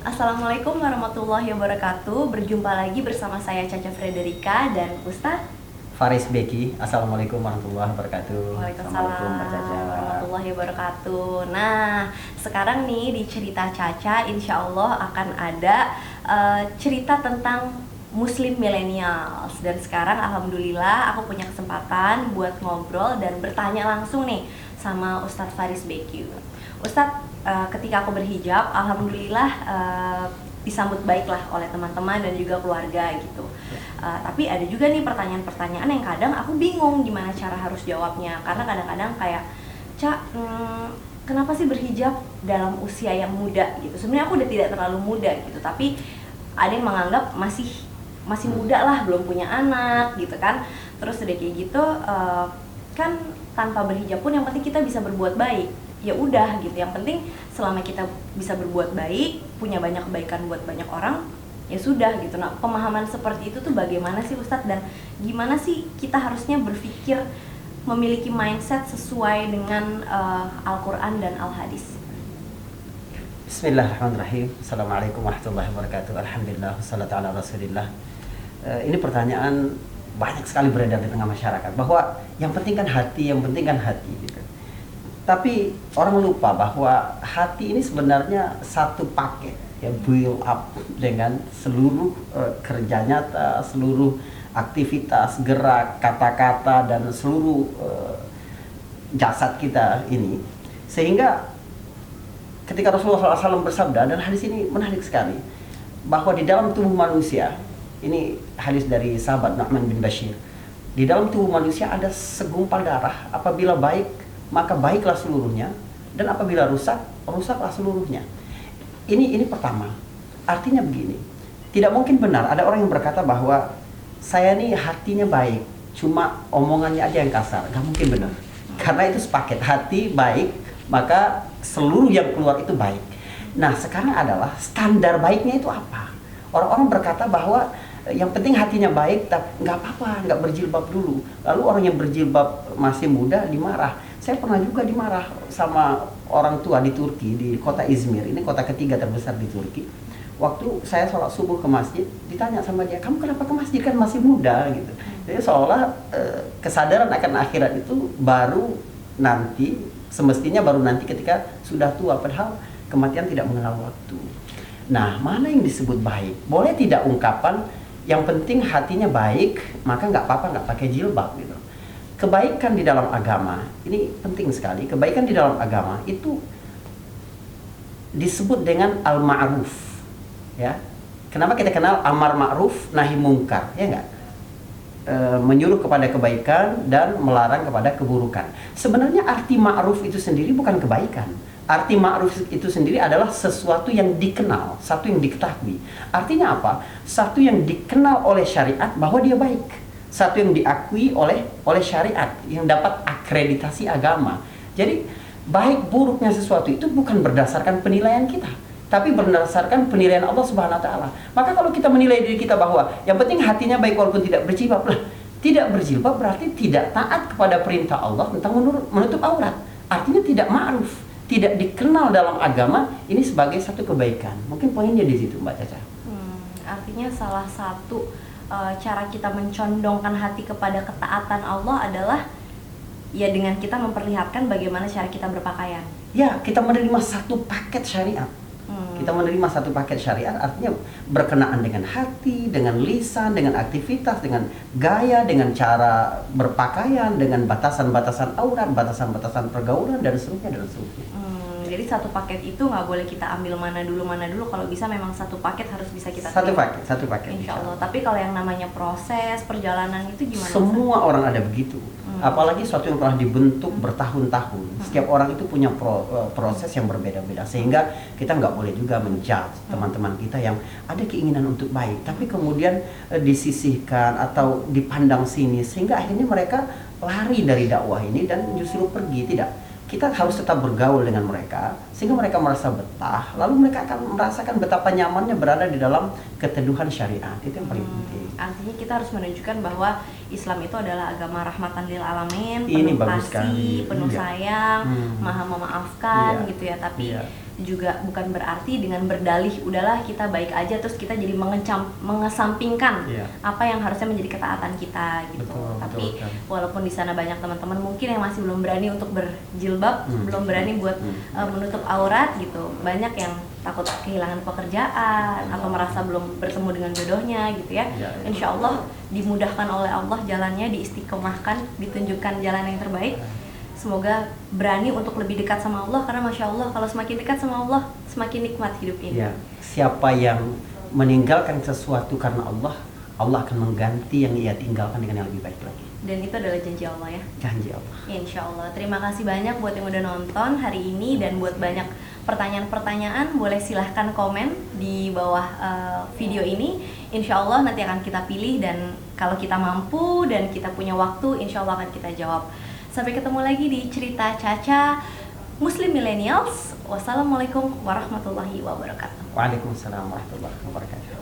Assalamualaikum warahmatullahi wabarakatuh. Berjumpa lagi bersama saya Caca Frederika dan Ustadz. Faris Beki. Assalamualaikum warahmatullahi wabarakatuh. Waalaikumsalam Assalamualaikum Mbak Caca. warahmatullahi wabarakatuh. Nah, sekarang nih di cerita Caca, insya Allah akan ada cerita tentang Muslim millennials. Dan sekarang alhamdulillah aku punya kesempatan buat ngobrol dan bertanya langsung nih sama Ustadz Faris Beki. Ustadz, ketika aku berhijab, alhamdulillah disambut baiklah oleh teman-teman dan juga keluarga gitu. Tapi ada juga nih pertanyaan-pertanyaan yang kadang aku bingung gimana cara harus jawabnya, karena kadang-kadang kayak, kenapa sih berhijab dalam usia yang muda gitu? Sebenarnya aku udah tidak terlalu muda gitu, tapi ada yang menganggap masih muda lah, belum punya anak gitu kan. Terus udah kayak gitu, kan tanpa berhijab pun yang penting kita bisa berbuat baik. Ya udah gitu, yang penting selama kita bisa berbuat baik, punya banyak kebaikan buat banyak orang, ya sudah gitu. Nah, pemahaman seperti itu tuh bagaimana sih Ustadz, dan gimana sih kita harusnya berpikir memiliki mindset sesuai dengan Al-Quran dan Al-Hadis? Bismillahirrahmanirrahim. Assalamualaikum warahmatullahi wabarakatuh. Alhamdulillah, wassalatu ala rasulillah. Ini pertanyaan banyak sekali beredar di tengah masyarakat, bahwa yang penting kan hati, yang penting kan hati gitu. Tapi orang lupa bahwa hati ini sebenarnya satu paket, ya, build up dengan seluruh kerja nyata, seluruh aktivitas, gerak, kata-kata, dan seluruh jasad kita ini. Sehingga ketika Rasulullah SAW bersabda, dan hadis ini menarik sekali, bahwa di dalam tubuh manusia, ini hadis dari sahabat Nu'man bin Bashir, di dalam tubuh manusia ada segumpal darah, apabila baik maka baiklah seluruhnya, dan apabila rusak, rusaklah seluruhnya. Ini pertama. Artinya begini, tidak mungkin benar ada orang yang berkata bahwa saya nih hatinya baik, cuma omongannya aja yang kasar. Gak mungkin benar. Karena itu sepaket, hati baik, maka seluruh yang keluar itu baik. Nah, sekarang adalah standar baiknya itu apa? Orang-orang berkata bahwa yang penting hatinya baik, tapi nggak apa-apa, nggak berjilbab dulu. Lalu orang yang berjilbab masih muda dimarah. Saya pernah juga dimarah sama orang tua di Turki, di kota Izmir. Ini kota ketiga terbesar di Turki. Waktu saya sholat subuh ke masjid, ditanya sama dia, kamu kenapa ke masjid, kan masih muda gitu. Jadi seolah kesadaran akan akhirat itu baru nanti, semestinya baru nanti ketika sudah tua. Padahal kematian tidak mengenal waktu. Nah, mana yang disebut baik? Boleh tidak ungkapan yang penting hatinya baik, maka nggak apa-apa nggak pakai jilbab gitu. Kebaikan di dalam agama, ini penting sekali. Kebaikan di dalam agama itu disebut dengan al-ma'ruf, ya. Kenapa kita kenal amar ma'ruf nahi mungkar, ya enggak? Menyuruh kepada kebaikan dan melarang kepada keburukan. Sebenarnya arti ma'ruf itu sendiri bukan kebaikan. Arti ma'ruf itu sendiri adalah sesuatu yang dikenal, satu yang diketahui. Artinya apa? Satu yang dikenal oleh syariat bahwa dia baik. Satu yang diakui oleh syariat, yang dapat akreditasi agama. Jadi baik buruknya sesuatu itu bukan berdasarkan penilaian kita, tapi berdasarkan penilaian Allah Subhanahu wa taala. Maka kalau kita menilai diri kita bahwa yang penting hatinya baik walaupun tidak berjilbab, tidak berjilbab berarti tidak taat kepada perintah Allah tentang menutup aurat. Artinya tidak ma'ruf, tidak dikenal dalam agama ini sebagai satu kebaikan. Mungkin poinnya di situ, Mbak Caca. Artinya salah satu cara kita mencondongkan hati kepada ketaatan Allah adalah ya dengan kita memperlihatkan bagaimana cara kita berpakaian. Ya, kita menerima satu paket syariat. Kita menerima satu paket syariat, artinya berkenaan dengan hati, dengan lisan, dengan aktivitas, dengan gaya, dengan cara berpakaian, dengan batasan-batasan aurat, batasan-batasan pergaulan, dan seterusnya, dan seterusnya. Jadi satu paket itu nggak boleh kita ambil mana dulu. Kalau bisa memang satu paket harus bisa kita terima. Satu paket. Insya Allah. Tapi kalau yang namanya proses, perjalanan itu gimana? Semua orang ada begitu. Apalagi sesuatu yang telah dibentuk bertahun-tahun. Setiap orang itu punya proses yang berbeda-beda. Sehingga kita nggak boleh juga menjudge teman-teman kita yang ada keinginan untuk baik, tapi kemudian disisihkan atau dipandang sini. Sehingga akhirnya mereka lari dari dakwah ini dan justru pergi. Tidak. Kita harus tetap bergaul dengan mereka sehingga mereka merasa betah, lalu mereka akan merasakan betapa nyamannya berada di dalam keteduhan syariat. Itu yang paling penting. Artinya kita harus menunjukkan bahwa Islam itu adalah agama rahmatan lil alamin, Ini penuh bagus kasih, sekali. penuh sayang, maha memaafkan gitu ya. Tapi juga bukan berarti dengan berdalih udahlah kita baik aja terus kita jadi mengesampingkan Iya. apa yang harusnya menjadi ketaatan kita gitu. Betul, Tapi betul. walaupun di sana banyak teman-teman mungkin yang masih belum berani untuk berjilbab, belum berani buat menutup aurat gitu. Banyak yang takut kehilangan pekerjaan atau merasa belum bertemu dengan jodohnya gitu ya. Iya, iya. Insya Allah dimudahkan oleh Allah jalannya, diistiqomahkan, ditunjukkan jalan yang terbaik. Semoga berani untuk lebih dekat sama Allah, karena Masya Allah kalau semakin dekat sama Allah semakin nikmat hidup ini. Ya, siapa yang meninggalkan sesuatu karena Allah, Allah akan mengganti yang ia tinggalkan dengan yang lebih baik lagi. Dan itu adalah janji Allah ya. Janji Allah. Insya Allah. Terima kasih banyak buat yang udah nonton hari ini, dan buat banyak pertanyaan-pertanyaan boleh silahkan komen di bawah video ini. Insya Allah nanti akan kita pilih, dan kalau kita mampu dan kita punya waktu, insya Allah akan kita jawab. Sampai ketemu lagi di Cerita Caca Muslim Millennials. Wassalamualaikum warahmatullahi wabarakatuh. Waalaikumsalam warahmatullahi wabarakatuh.